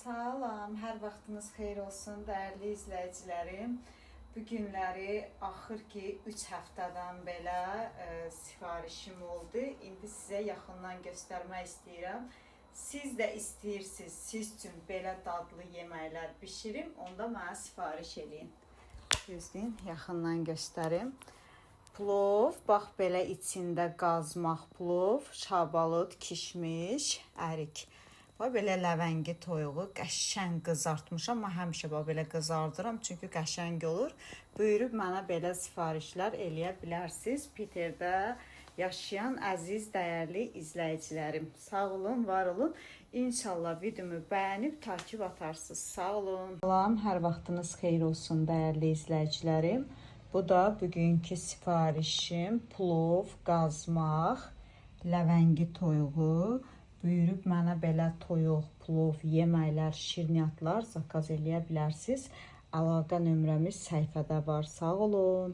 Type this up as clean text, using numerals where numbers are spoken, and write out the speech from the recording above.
Salam, hər vaxtınız xeyir olsun, dəyərli izləyicilərim. Bu günləri axır ki 3 həftədən belə sifarişim oldu. İndi sizə yaxından göstərmək istəyirəm. Siz də istəyirsiniz, siz üçün belə dadlı yeməklər bişirim, onda mənə sifariş edin. Gözləyin, yaxından göstərim. Plov, bax belə içində qazmaq plov, şabalıd, kişmiş, ərik. Belə ləvəngi toyuğu qəşəng qızartmışam. Amma həmişə belə qızardıram, çünki qəşəng olur. Buyurub mənə belə sifarişlər eləyə bilərsiniz. Peterdə yaşayan əziz, dəyərli izləyicilərim. Sağ olun, var olun. İnşallah videomu bəyənib takib atarsınız. Sağ olun. Salam, hər vaxtınız xeyir olsun, dəyərli izləyicilərim. Bu da bugünkü sifarişim. Plov, qazmaq, ləvəngi toyuğu. Buyurub mənə belə toyuq, plov, yeməklər, şirniyyatlar zakaz eləyə bilərsiniz. Əlaqə nömrəmiz səhifədə var. Sağ olun.